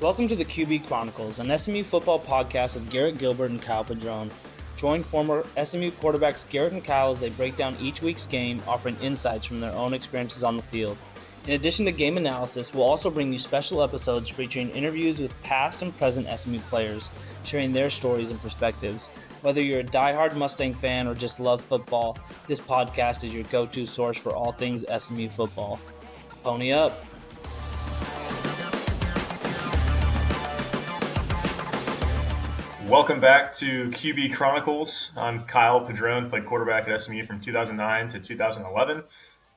Welcome to the QB Chronicles, an SMU Football Podcast with Garrett, Gilbert, and Kyle Padron. Join former SMU quarterbacks Garrett and Kyle as they break down each week's game, offering insights from their own experiences on the field. In addition to game analysis, we'll also bring you special episodes featuring interviews with past and present SMU players, sharing their stories and perspectives. Whether you're a diehard Mustang fan or just love football, this podcast is your go-to source for all things SMU football. Pony up! Welcome back to QB Chronicles. I'm Kyle Padron, played quarterback at SMU from 2009 to 2011,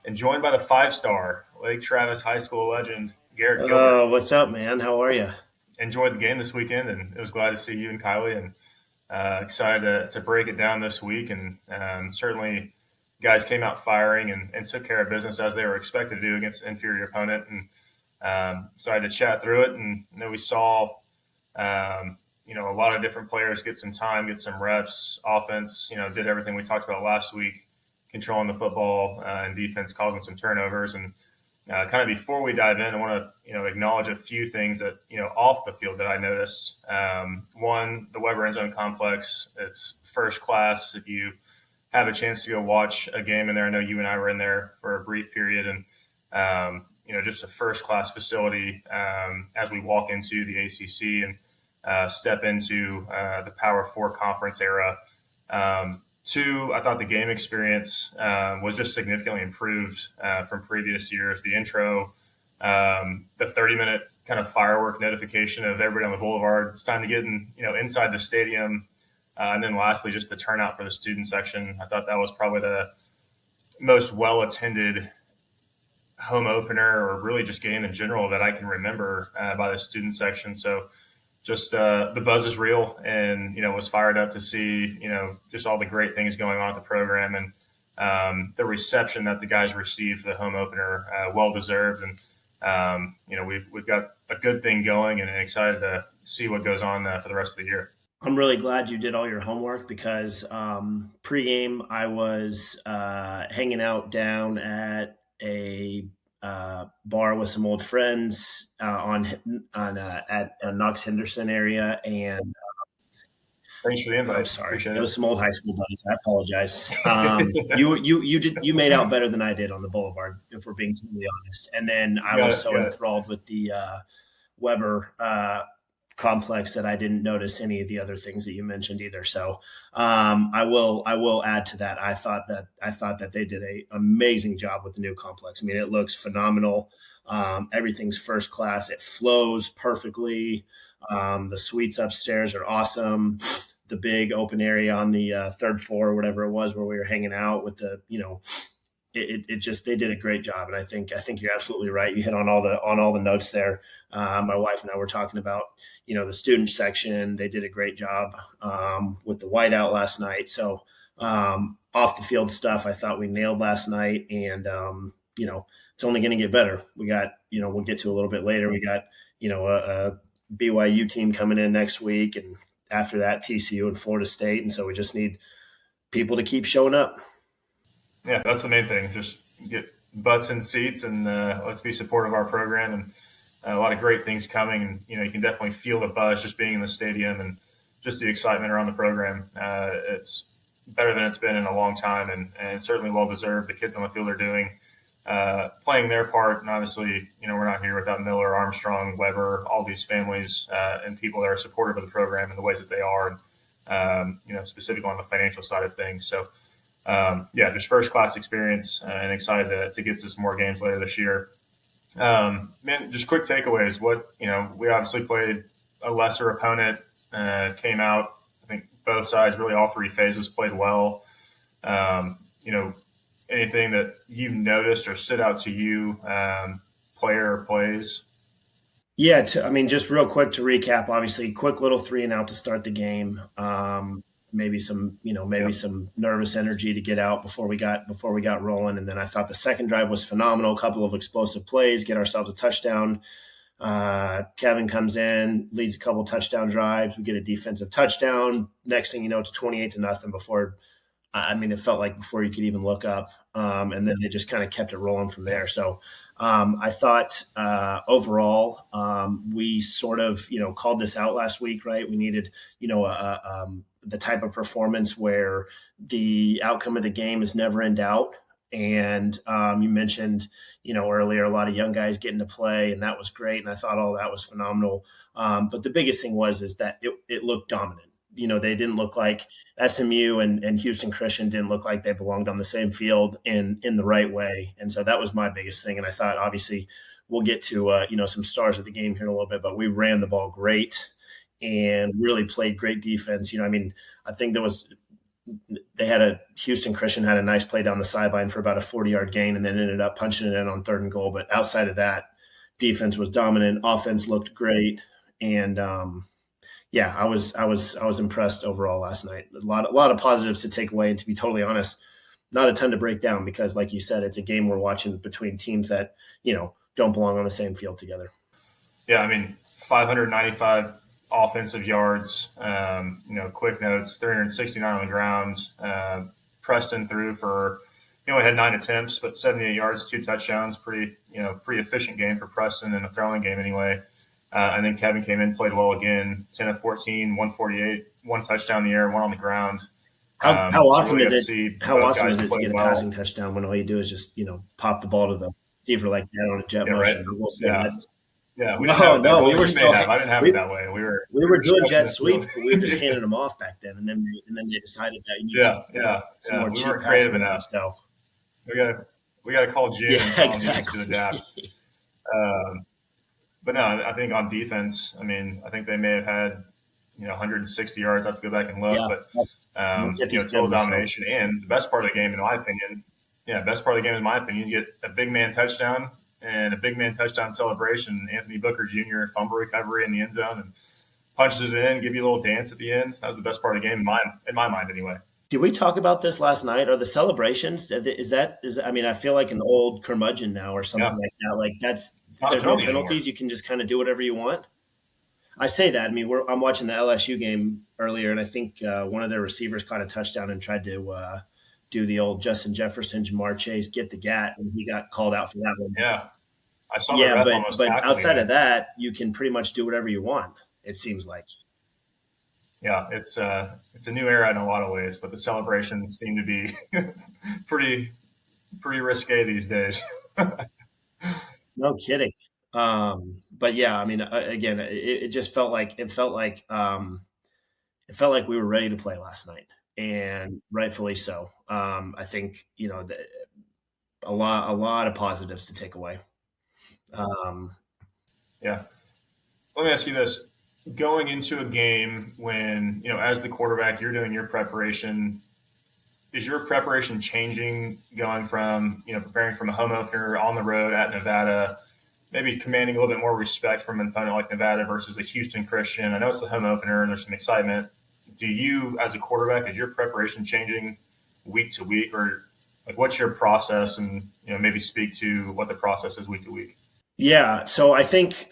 and joined by the five-star Lake Travis High School legend, Garrett Gilbert. What's up, man? How are you? Enjoyed the game this weekend, and it was glad to see you and Kylie, and excited to break it down this week. And certainly guys came out firing and took care of business as they were expected to do against an inferior opponent, and decided to chat through it. And we saw a lot of different players get some time, get some reps. Offense, did everything we talked about last week, controlling the football, and defense causing some turnovers. And kind of before we dive in, I want to, acknowledge a few things that, off the field that I noticed. One, the Weber End Zone Complex, it's first class. If you have a chance to go watch a game in there, I know you and I were in there for a brief period, and, just a first class facility as we walk into the ACC and step into the Power 4 conference era. Two, I thought the game experience was just significantly improved from previous years. The intro, the 30-minute kind of firework notification of everybody on the boulevard. It's time to get inside the stadium. And then lastly, just the turnout for the student section. I thought that was probably the most well-attended home opener, or really just game in general, that I can remember by the student section. So just the buzz is real, and, was fired up to see, just all the great things going on at the program, and the reception that the guys received for the home opener, well-deserved. And, we've got a good thing going, and excited to see what goes on for the rest of the year. I'm really glad you did all your homework, because pregame I was hanging out down at a bar with some old friends at Knox Henderson area, and thanks for the invite. I'm sorry, it was some old high school buddies. I apologize. You made out better than I did on the boulevard, if we're being totally honest. And then I was so enthralled with the Weber complex that I didn't notice any of the other things that you mentioned either. So I will add to that. I thought that they did an amazing job with the new complex. I mean, it looks phenomenal. Everything's first class. It flows perfectly. The suites upstairs are awesome. The big open area on the third floor, or whatever it was, where we were hanging out with the, they did a great job. And I think you're absolutely right. You hit on all the notes there. My wife and I were talking about, the student section. They did a great job with the whiteout last night. So off the field stuff, I thought we nailed last night, and it's only going to get better. We got, we'll get to a little bit later. We got, a BYU team coming in next week, and after that TCU and Florida State. And so we just need people to keep showing up. Yeah, that's the main thing. Just get butts in seats, and let's be supportive of our program. And a lot of great things coming. And, you can definitely feel the buzz just being in the stadium, and just the excitement around the program. It's better than it's been in a long time, and certainly well-deserved. The kids on the field are doing, playing their part. And obviously, we're not here without Miller, Armstrong, Weber, all these families and people that are supportive of the program in the ways that they are, and, specifically on the financial side of things. So, just first-class experience, and excited to get to some more games later this year. Just quick takeaways. We obviously played a lesser opponent, came out, I think both sides, really all three phases, played well. Anything that you've noticed or stood out to you, player or plays? Yeah, just real quick to recap, obviously, quick little 3-and-out to start the game. Maybe some nervous energy to get out before we got rolling. And then I thought the second drive was phenomenal. A couple of explosive plays, get ourselves a touchdown. Kevin comes in, leads a couple touchdown drives. We get a defensive touchdown. Next thing you know, it's 28-0 before. It felt like before you could even look up. And then they just kind of kept it rolling from there. So I thought overall we sort of, called this out last week, right? We needed, the type of performance where the outcome of the game is never in doubt. And you mentioned, earlier, a lot of young guys getting to play, and that was great. And I thought all that was phenomenal. But the biggest thing is that it looked dominant. They didn't look like SMU and Houston Christian didn't look like they belonged on the same field in the right way. And so that was my biggest thing. And I thought, obviously, we'll get to, some stars of the game here in a little bit, but we ran the ball great and really played great defense. I think Houston Christian had a nice play down the sideline for about a 40-yard gain and then ended up punching it in on 3rd and goal. But outside of that, defense was dominant. Offense looked great. And, I was impressed overall last night. A lot of positives to take away, and to be totally honest, not a ton to break down because, like you said, it's a game we're watching between teams that don't belong on the same field together. Yeah, 595 offensive yards. Quick notes: 369 on the ground. Preston threw for he only had 9 attempts, but 78 yards, 2 touchdowns. Pretty efficient game for Preston in a throwing game anyway. And then Kevin came in, played well again, 10 of 14, 148, 1 touchdown in the air, 1 on the ground. How awesome is it to get a passing touchdown when all you do is just, pop the ball to the receiver like that on a jet motion? Right. We'll say that's we were still. I didn't have it that way. We were doing jet sweep, but we were just handing them off back then, and then they decided that you need some more cheap weren't creative enough. So we got to call Jim and tell him to adapt. But no, I think on defense, I think they may have had 160 yards. I have to go back and look, but total domination. And the best part of the game, in my opinion, you get a big man touchdown and a big man touchdown celebration. Anthony Booker Jr. fumble recovery in the end zone and punches it in, give you a little dance at the end. That was the best part of the game in my mind anyway. Did we talk about this last night? Are the celebrations? I feel like an old curmudgeon now or something like that. Like there's no penalties. Anymore. You can just kind of do whatever you want. I say that. I'm watching the LSU game earlier, and I think one of their receivers caught a touchdown and tried to do the old Justin Jefferson, Jamar Chase, get the gat, and he got called out for that one. Yeah, I saw. But outside of that, you can pretty much do whatever you want. It seems like. Yeah, it's a new era in a lot of ways, but the celebrations seem to be pretty risque these days. No kidding. But yeah, again, it just felt like we were ready to play last night, and rightfully so. I think a lot of positives to take away. Yeah. Let me ask you this. Going into a game when, as the quarterback, you're doing your preparation, is your preparation changing going from, preparing from a home opener on the road at Nevada, maybe commanding a little bit more respect from an opponent like Nevada versus a Houston Christian? I know it's the home opener and there's some excitement. Do you, as a quarterback, is your preparation changing week to week, or like what's your process, and, maybe speak to what the process is week to week? Yeah. So I think,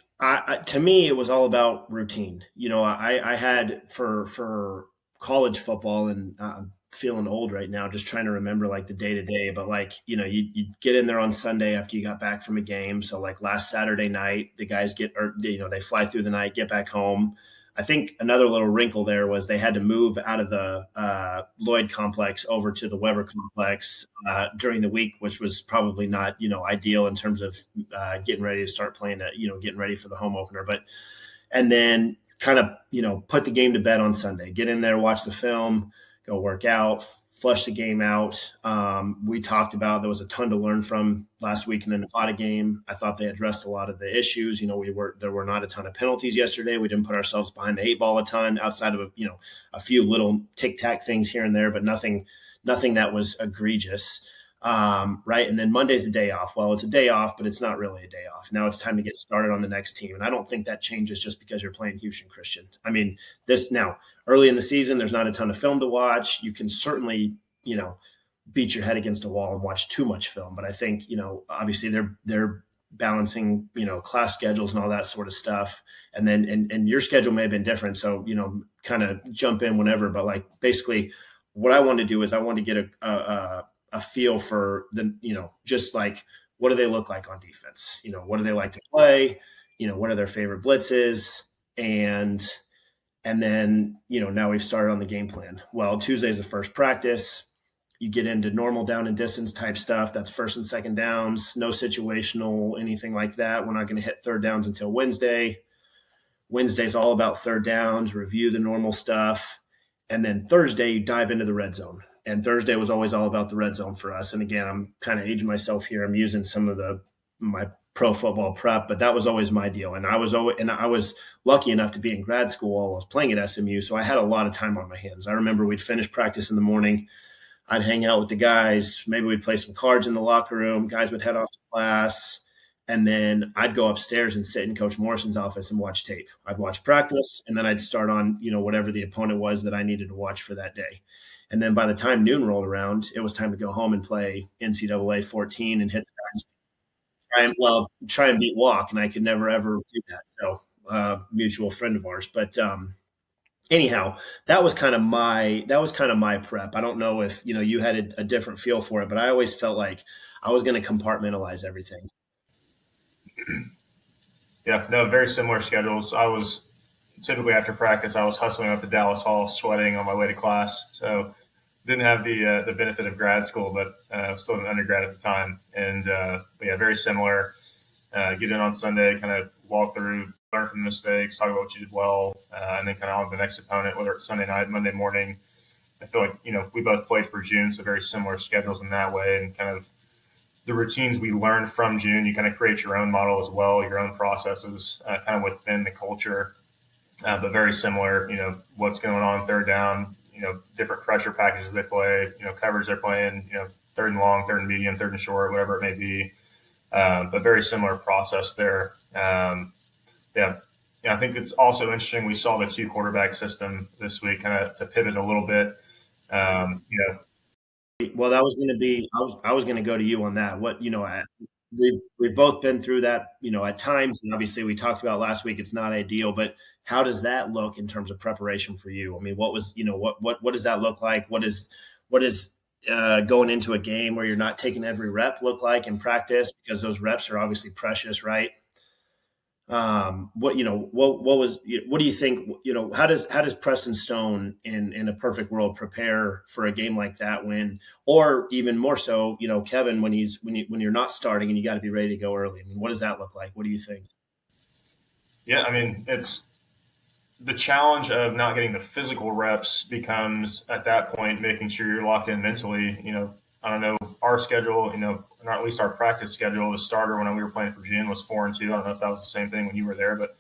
to me, it was all about routine. I had for college football, and I'm feeling old right now, just trying to remember like the day to day. But you get in there on Sunday after you got back from a game. So like last Saturday night, the guys they fly through the night, get back home. I think another little wrinkle there was they had to move out of the Lloyd complex over to the Weber complex during the week, which was probably not, ideal in terms of getting ready to start playing, getting ready for the home opener. And then kind of, put the game to bed on Sunday, get in there, watch the film, go work out, flush the game out. We talked about there was a ton to learn from last week in the Nevada game. I thought they addressed a lot of the issues. There were not a ton of penalties yesterday. We didn't put ourselves behind the 8 ball a ton outside of a few little tic-tac things here and there, but nothing that was egregious. Right. And then Monday's a day off. Well, it's a day off, but it's not really a day off. Now it's time to get started on the next team. And I don't think that changes just because you're playing Houston Christian. Early in the season, there's not a ton of film to watch. You can certainly, beat your head against a wall and watch too much film. But I think, obviously they're balancing, class schedules and all that sort of stuff. And then, and your schedule may have been different. So, kind of jump in whenever, but basically what I wanted to do is I wanted to get a feel for the, just like what do they look like on defense? What do they like to play? What are their favorite blitzes? And then, now we've started on the game plan. Well, Tuesday's the first practice. You get into normal down and distance type stuff. That's first and second downs, no situational, anything like that. We're not going to hit third downs until Wednesday. Wednesday's all about third downs, review the normal stuff. And then Thursday, you dive into the red zone. And Thursday was always all about the red zone for us. And again, I'm kind of aging myself here. I'm using some of my pro football prep, but that was always my deal. And I was lucky enough to be in grad school while I was playing at SMU. So I had a lot of time on my hands. I remember we'd finish practice in the morning. I'd hang out with the guys. Maybe we'd play some cards in the locker room. Guys would head off to class. And then I'd go upstairs and sit in Coach Morrison's office and watch tape. I'd watch practice, and then I'd start on, whatever the opponent was that I needed to watch for that day. And then by the time noon rolled around, it was time to go home and play NCAA 14 and hit the guys. Try and beat Walk, and I could never, ever do that. So mutual friend of ours. But anyhow, that was kind of my prep. I don't know if, you had a different feel for it, but I always felt like I was going to compartmentalize everything. Yeah, no, very similar schedules. I was typically after practice, I was hustling up to Dallas Hall, sweating on my way to class. So didn't have the benefit of grad school, but still an undergrad at the time. And yeah, very similar. Get in on Sunday, kind of walk through, learn from mistakes, talk about what you did well, and then kind of on to the next opponent, whether it's Sunday night, Monday morning. I feel like, we both played for June, so very similar schedules in that way, and kind of the routines we learned from June, you kind of create your own model as well, your own processes kind of within the culture, but very similar, what's going on third down, different pressure packages they play, coverage they're playing, third and long, third and medium, third and short, whatever it may be. But very similar process there. Yeah, I think it's also interesting. We saw the 2 quarterback system this week kind of to pivot a little bit, Well, that was going to be. I was going to go to you on that. What we've both been through that. At times, and obviously we talked about last week. It's not ideal, but how does that look in terms of preparation for you? I mean, what was what does that look like? What is going into a game where you're not taking every rep look like in practice, because those reps are obviously precious, right? What do you think, how does Preston Stone in a perfect world prepare for a game like that or even more so, Kevin, when you're not starting and you got to be ready to go early? I mean, what does that look like? What do you think? Yeah, I mean, it's the challenge of not getting the physical reps becomes at that point, making sure you're locked in mentally. I don't know, our schedule, or at least our practice schedule, the starter when we were playing for June was 4-2. I don't know if that was the same thing when you were there, but,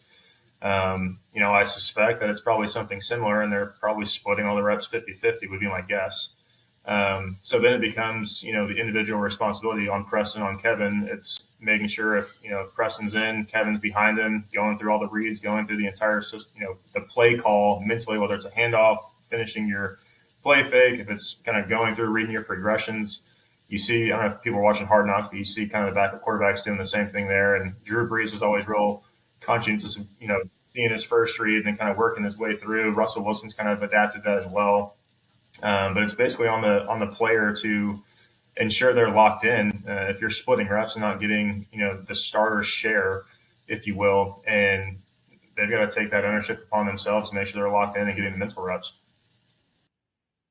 I suspect that it's probably something similar, and they're probably splitting all the reps 50-50 would be my guess. So then it becomes, the individual responsibility on Preston, on Kevin. It's making sure if Preston's in, Kevin's behind him, going through all the reads, going through the entire system, the play call mentally, whether it's a handoff, finishing your play fake, if it's kind of going through reading your progressions. You see, I don't know if people are watching Hard Knocks, but you see kind of the backup quarterbacks doing the same thing there. And Drew Brees was always real conscientious of, seeing his first read and then kind of working his way through. Russell Wilson's kind of adapted that as well. But it's basically on the player to ensure they're locked in. If you're splitting reps and not getting, the starter share, if you will, and they've got to take that ownership upon themselves to make sure they're locked in and getting the mental reps.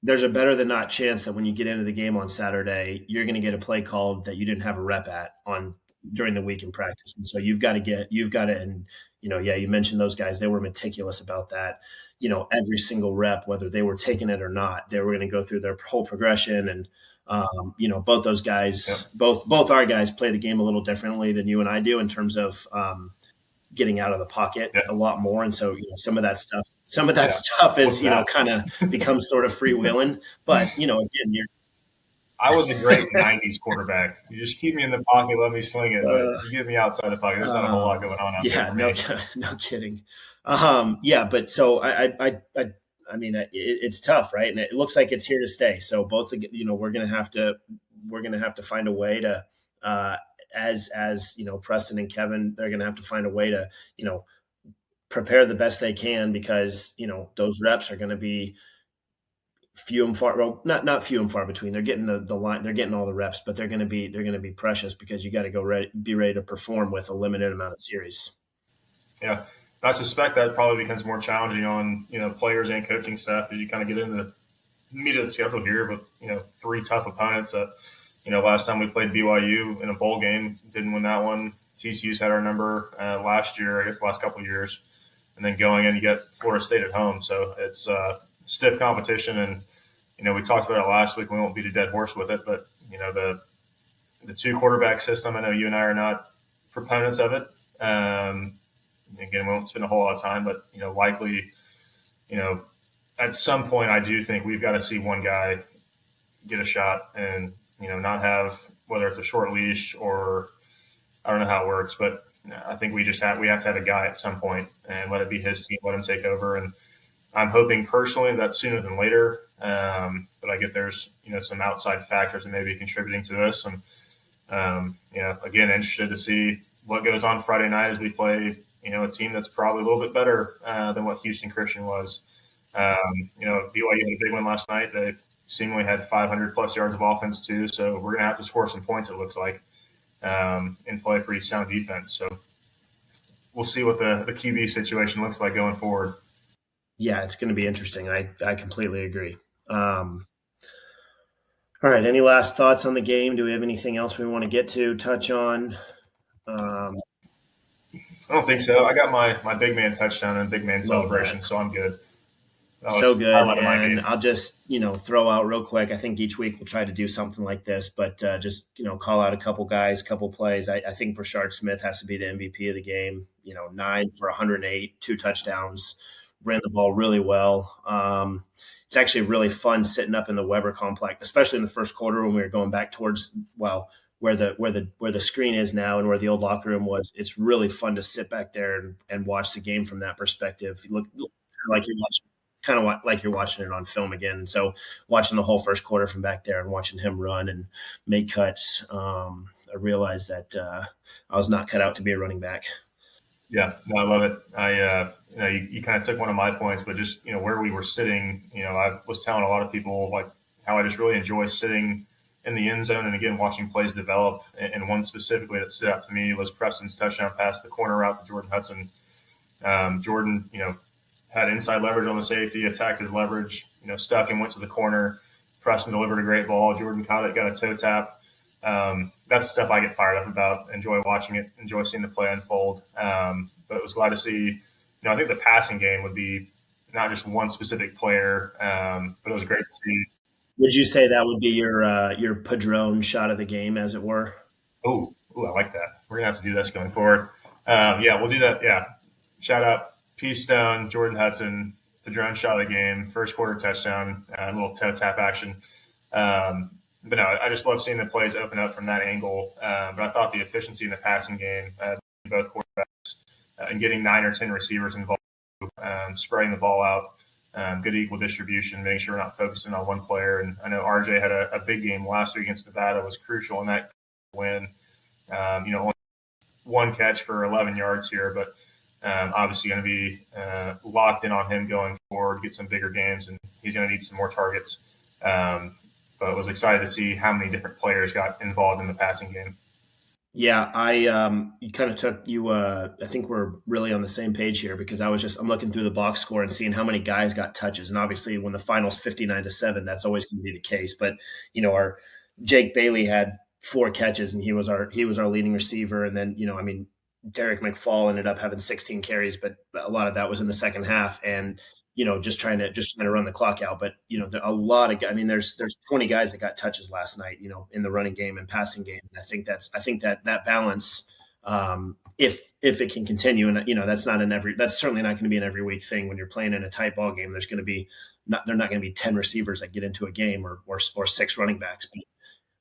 There's a better than not chance that when you get into the game on Saturday, you're going to get a play called that you didn't have a rep at during the week in practice. And so you've got to, and, you mentioned those guys, they were meticulous about that. Every single rep, whether they were taking it or not, they were going to go through their whole progression. And, both those guys, both our guys play the game a little differently than you and I do in terms of getting out of the pocket a lot more. And so, some of that stuff is, kind of becomes sort of freewheeling. But, again, I was a great 90s quarterback. You just keep me in the pocket, let me sling it. But you get me outside the pocket, there's not a whole lot going on out there. No kidding. But so I mean, it's tough, right? And it looks like it's here to stay. So both, we're going to have to find a way to, as Preston and Kevin, they're going to have to find a way to, prepare the best they can, because, those reps are going to be few and far. Well, not few and far between. They're getting the line. They're getting all the reps, but they're going to be precious because you got to be ready to perform with a limited amount of series. Yeah, I suspect that probably becomes more challenging on players and coaching staff as you kind of get into the meat of the schedule here with 3 tough opponents. That last time we played BYU in a bowl game, didn't win that one. TCU's had our number last year, I guess the last couple of years, and then going in you get Florida State at home. So it's stiff competition, and we talked about it last week. We won't beat a dead horse with it, but the 2 quarterback system. I know you and I are not proponents of it. Again, we won't spend a whole lot of time, but likely, at some point, I do think we've got to see one guy get a shot and not have, whether it's a short leash or I don't know how it works, but I think we have to have a guy at some point and let it be his team, let him take over. And I'm hoping personally that sooner than later. But I get there's some outside factors that may be contributing to this, and again, interested to see what goes on Friday night as we play a team that's probably a little bit better than what Houston Christian was. BYU had a big one last night. They seemingly had 500 plus yards of offense too, so we're going to have to score some points, it looks like, and play a pretty sound defense. So we'll see what the QB situation looks like going forward. Yeah, it's going to be interesting. I completely agree. All right, any last thoughts on the game? Do we have anything else we want to touch on? I don't think so. I got my big man touchdown and big man celebration, so I'm good. So good. And I'll just, throw out real quick. I think each week we'll try to do something like this, but just, call out a couple guys, couple plays. I think Brashard Smith has to be the MVP of the game. 9 for 108, 2 touchdowns, ran the ball really well. It's actually really fun sitting up in the Weber complex, especially in the first quarter when we were going back towards, where the screen is now and where the old locker room was. It's really fun to sit back there and watch the game from that perspective. You look like you're watching it on film again. So watching the whole first quarter from back there and watching him run and make cuts, I realized that I was not cut out to be a running back. Yeah, no, I love it. You kind of took one of my points, but just, where we were sitting, I was telling a lot of people like how I just really enjoy sitting in the end zone and again, watching plays develop. And one specifically that stood out to me was Preston's touchdown pass, the corner route to Jordan Hudson. Jordan, had inside leverage on the safety, attacked his leverage, stuck and went to the corner. Preston delivered a great ball. Jordan caught it, got a toe tap. That's the stuff I get fired up about. Enjoy watching it, enjoy seeing the play unfold. But it was glad to see, I think the passing game would be not just one specific player, but it was great to see. Would you say that would be your Padron shot of the game, as it were? Oh, I like that. We're going to have to do this going forward. Yeah, we'll do that. Yeah. Shout out Peace Stone, Jordan Hudson, Padron shot of the game, first quarter touchdown, a little toe tap action. But no, I just love seeing the plays open up from that angle. But I thought the efficiency in the passing game, both quarterbacks, and getting 9 or 10 receivers involved, spreading the ball out, good equal distribution, making sure we're not focusing on one player. And I know RJ had a big game last week against Nevada, was crucial in that win. Only 1 catch for 11 yards here, but obviously going to be locked in on him going forward, get some bigger games, and he's going to need some more targets. But was excited to see how many different players got involved in the passing game. Yeah, you kind of took you. I think we're really on the same page here because I'm looking through the box score and seeing how many guys got touches, and obviously when the final's 59-7, that's always going to be the case. But our Jake Bailey had 4 catches, and he was our leading receiver, and then Derek McFall ended up having 16 carries, but a lot of that was in the second half, and just trying to run the clock out. But a lot of, there's 20 guys that got touches last night, in the running game and passing game. And I think that balance, if it can continue, and that's certainly not going to be an every week thing. When you're playing in a tight ball game, they're not going to be 10 receivers that get into a game or 6 running backs.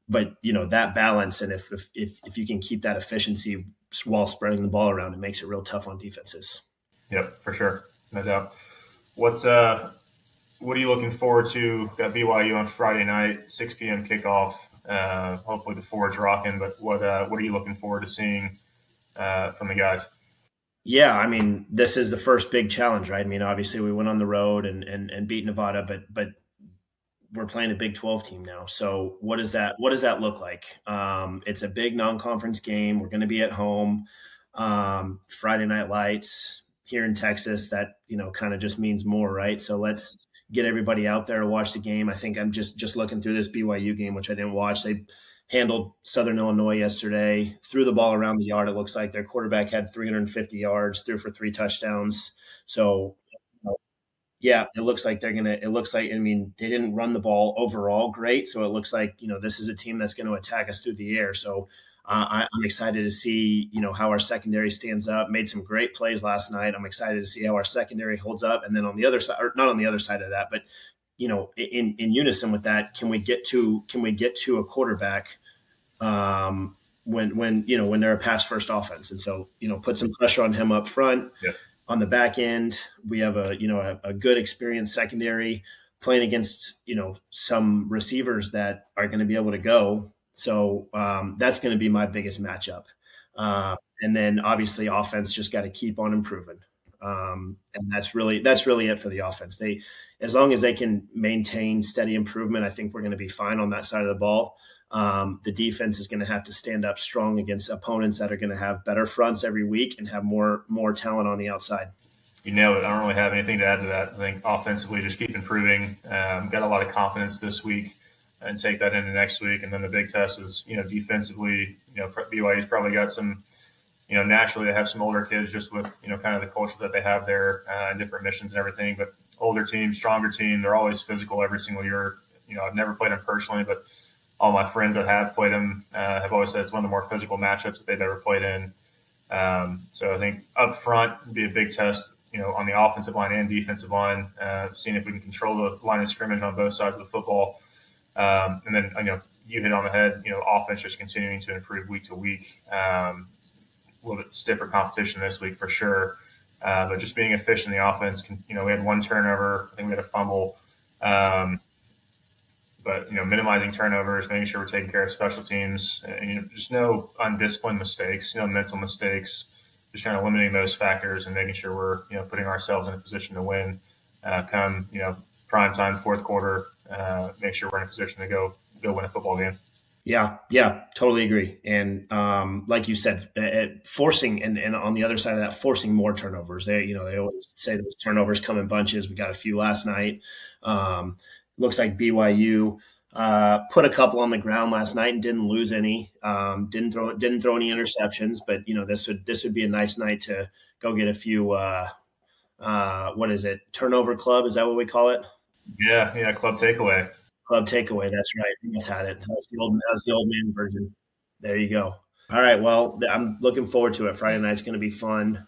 But that balance, and if you can keep that efficiency while spreading the ball around, it makes it real tough on defenses. Yep, for sure, no doubt. What are you looking forward to? Got BYU on Friday night, 6 p.m. kickoff. Hopefully the Ford's rocking. But what are you looking forward to seeing from the guys? Yeah, this is the first big challenge, right? Obviously we went on the road and beat Nevada, but we're playing a Big 12 team now. So what does that look like? It's a big non-conference game. We're going to be at home. Friday Night Lights here in Texas. That kind of just means more, right? So let's get everybody out there to watch the game. I think I'm just looking through this BYU game, which I didn't watch. They handled Southern Illinois yesterday, threw the ball around the yard. It looks like their quarterback had 350 yards, threw for 3 touchdowns. So, yeah, it looks like they didn't run the ball overall great. So it looks like, this is a team that's going to attack us through the air. So I'm excited to see, how our secondary stands up. Made some great plays last night. I'm excited to see how our secondary holds up. And then on the other side, or not on the other side of that, but in unison with that, can we get to a quarterback when they're a pass first offense? And so, put some pressure on him up front. Yeah. On the back end, we have a good experienced secondary playing against, some receivers that are going to be able to go. So that's going to be my biggest matchup. And then obviously offense just got to keep on improving. And that's really it for the offense. As long as they can maintain steady improvement, I think we're going to be fine on that side of the ball. The defense is going to have to stand up strong against opponents that are going to have better fronts every week and have more talent on the outside. You nailed it. I don't really have anything to add to that. I think offensively, just keep improving. Got a lot of confidence this week and take that into next week. And then the big test is, defensively, BYU's probably got some, naturally they have some older kids just with, kind of the culture that they have there and different missions and everything. But older team, stronger team, they're always physical every single year. I've never played them personally, but all my friends that have played them have always said it's one of the more physical matchups that they've ever played in. So I think up front would be a big test, on the offensive line and defensive line, seeing if we can control the line of scrimmage on both sides of the football. And then, you hit on the head, offense just continuing to improve week to week. A little bit stiffer competition this week for sure. But just being efficient in the offense, we had 1 turnover. I think we had a fumble. But, minimizing turnovers, making sure we're taking care of special teams, and, just no undisciplined mistakes, mental mistakes, just kind of limiting those factors and making sure we're, putting ourselves in a position to win come, prime time, fourth quarter, make sure we're in a position to go win a football game. Yeah, totally agree. And like you said, forcing and on the other side of that, forcing more turnovers. They always say those turnovers come in bunches. We got a few last night. Looks like BYU put a couple on the ground last night and didn't lose any. Didn't throw any interceptions. But this would be a nice night to go get a few. What is it? Turnover club? Is that what we call it? Yeah, club takeaway. Club takeaway. That's right. We just had it. That's the old man version. There you go. All right. Well, I'm looking forward to it. Friday night's going to be fun.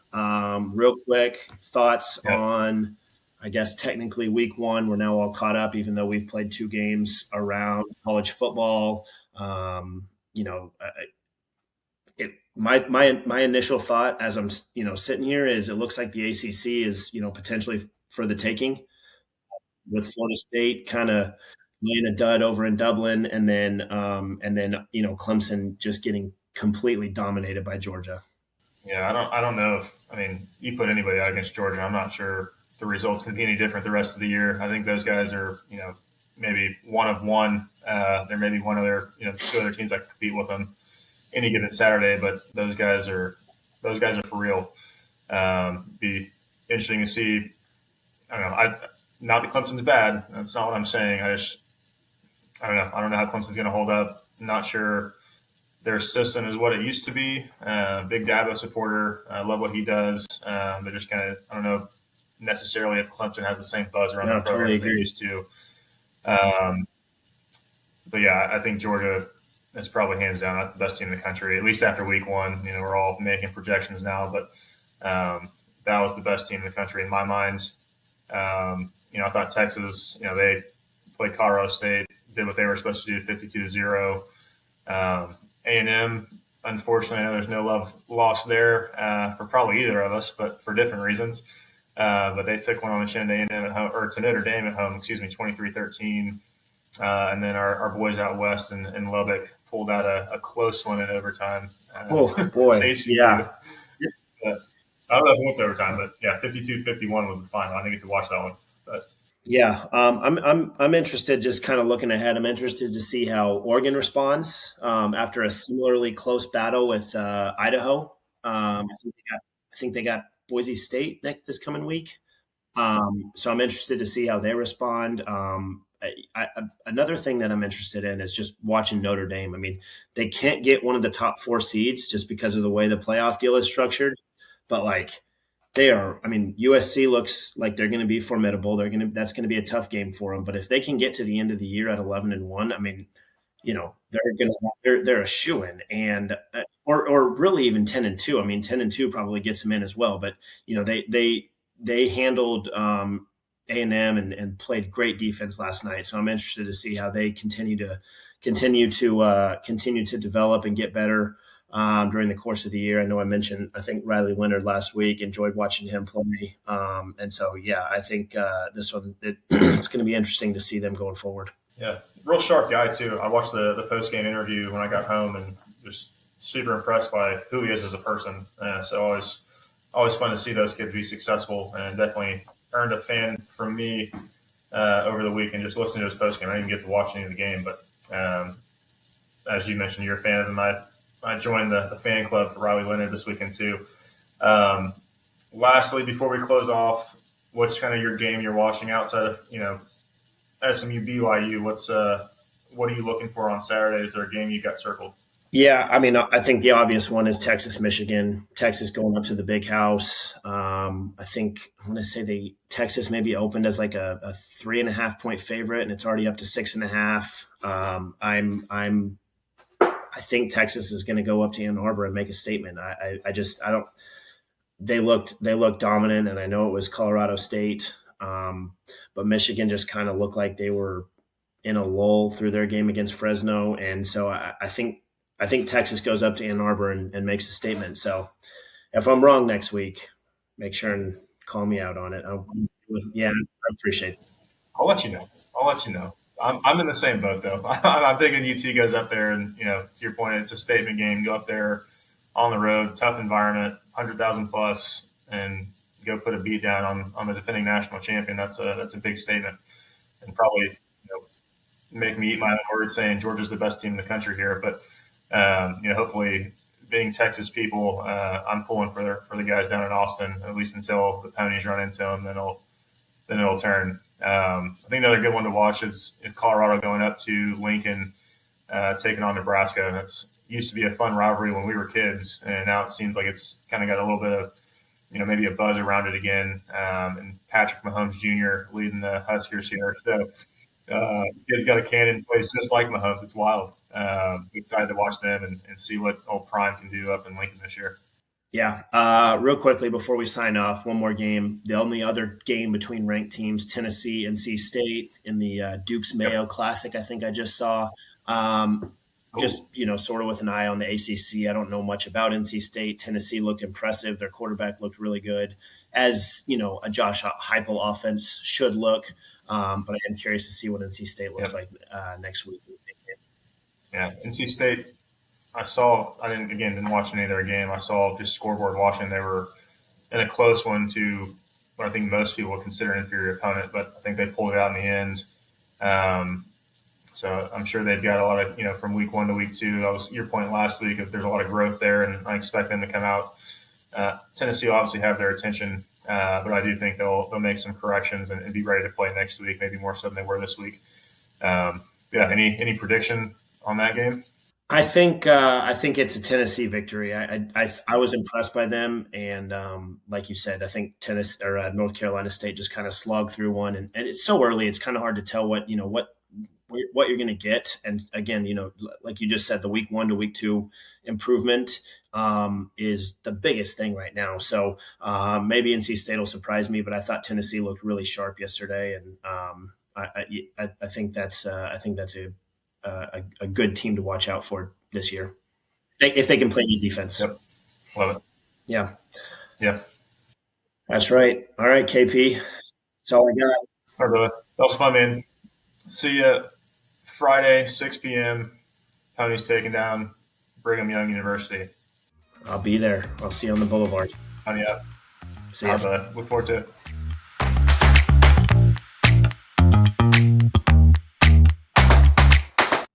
Real quick thoughts on, I guess, technically week 1. We're now all caught up, even though we've played 2 games around college football. My initial thought as I'm, sitting here is it looks like the ACC is, potentially for the taking, with Florida State kind of laying a dud over in Dublin, and then Clemson just getting completely dominated by Georgia. Yeah, I don't know if you put anybody out against Georgia, I'm not sure the results could be any different the rest of the year. I think those guys are, maybe one of one. There may be one other, 2 other teams that compete with them any given Saturday, but those guys are for real. Be interesting to see. I don't know. Not that Clemson's bad. That's not what I'm saying. I don't know. I don't know how Clemson's going to hold up. I'm not sure their system is what it used to be. Big Dabo supporter. I love what he does. But just kind of, I don't know necessarily if Clemson has the same buzz around the program as they used to. But yeah, I think Georgia is probably hands down. That's the best team in the country, at least after week 1. We're all making projections now, but that was the best team in the country in my mind. I thought Texas, they played Colorado State, did what they were supposed to do, 52-0. A&M, unfortunately, I know there's no love lost there for probably either of us, but for different reasons. But they took one on the chin to A&M at home, or to Notre Dame at home, 23-13. And then our boys out west in Lubbock pulled out a close one in overtime. Oh, boy. Yeah. I don't know if it went to overtime, but yeah, 52-51 was the final. I didn't get to watch that one. But Yeah, I'm interested. Just kind of looking ahead, I'm interested to see how Oregon responds after a similarly close battle with Idaho. I think they got Boise State this coming week. So I'm interested to see how they respond. Another thing that I'm interested in is just watching Notre Dame. I mean, they can't get one of the top 4 seeds just because of the way the playoff deal is structured, but like they are. I mean, USC looks like they're going to be formidable. That's going to be a tough game for them. But if they can get to the end of the year at 11-1, I mean, they're a shoo-in, and or really even 10-2. I mean, 10-2 probably gets them in as well. But they handled A&M and played great defense last night. So I'm interested to see how they continue to develop and get better during the course of the year. I think Riley Leonard last week. Enjoyed watching him play. And so, yeah, I think this one it's going to be interesting to see them going forward. Yeah, real sharp guy too. I watched the post game interview when I got home, and just super impressed by who he is as a person. So always fun to see those kids be successful, and definitely earned a fan from me over the week and just listening to his post game. I didn't get to watch any of the game, but as you mentioned, you're a fan of him. I joined the fan club for Riley Leonard this weekend too. Lastly, before we close off, what's kind of your game you're watching outside of SMU BYU? What are you looking for on Saturday? Is there a game you got circled? Yeah, I mean, I think the obvious one is Texas, Michigan. Texas going up to the Big House. I want to say Texas maybe opened as like a 3.5-point favorite, and it's already up to 6.5. I think Texas is going to go up to Ann Arbor and make a statement. I don't. They looked dominant, and I know it was Colorado State, but Michigan just kind of looked like they were in a lull through their game against Fresno, and so I think Texas goes up to Ann Arbor and makes a statement. So if I'm wrong next week, make sure and call me out on it. I appreciate it. I'll let you know. I'm in the same boat though. I'm thinking UT goes up there, and to your point, it's a statement game. Go up there on the road, tough environment, 100,000 plus, and go put a beat down on the defending national champion. That's a big statement, and probably make me eat my own words saying Georgia's the best team in the country here. But hopefully, being Texas people, I'm pulling for the guys down in Austin, at least until the ponies run into them. Then it'll turn. I think another good one to watch is if Colorado going up to Lincoln, taking on Nebraska. That's used to be a fun rivalry when we were kids, and now it seems like it's kind of got a little bit of maybe a buzz around it again. And Patrick Mahomes Jr. leading the Huskers here, so he's got a cannon, plays just like Mahomes. It's wild. Excited to watch them and see what old Prime can do up in Lincoln this year. Yeah. Real quickly before we sign off, one more game. The only other game between ranked teams, Tennessee, NC State in the Dukes Mayo Classic, I think I just saw. Just, sort of with an eye on the ACC. I don't know much about NC State. Tennessee looked impressive. Their quarterback looked really good, as, a Josh Heupel offense should look. But I am curious to see what NC State looks like next week. Yeah, NC State, I didn't watch any of their game. I saw just scoreboard watching. They were in a close one to what I think most people would consider an inferior opponent, but I think they pulled it out in the end. So I'm sure they've got a lot of, from week 1 to week 2, that was your point last week, if there's a lot of growth there, and I expect them to come out. Tennessee obviously have their attention, but I do think they'll make some corrections and be ready to play next week, maybe more so than they were this week. Any prediction on that game? I think it's a Tennessee victory. I was impressed by them, and like you said, I think North Carolina State just kind of slogged through one, and it's so early. It's kind of hard to tell what you're going to get. And again, like you just said, the week 1 to week 2 improvement is the biggest thing right now. So maybe NC State will surprise me, but I thought Tennessee looked really sharp yesterday, and I think that's a good team to watch out for this year if they can play good defense. Yep, love it. Yeah, that's right. All right, KP, that's all I got. All right, brother. That was fun, man. See you Friday, 6 p.m. Ponies taking down Brigham Young University. I'll be there. I'll see you on the boulevard. Yeah. See you. Look forward to it.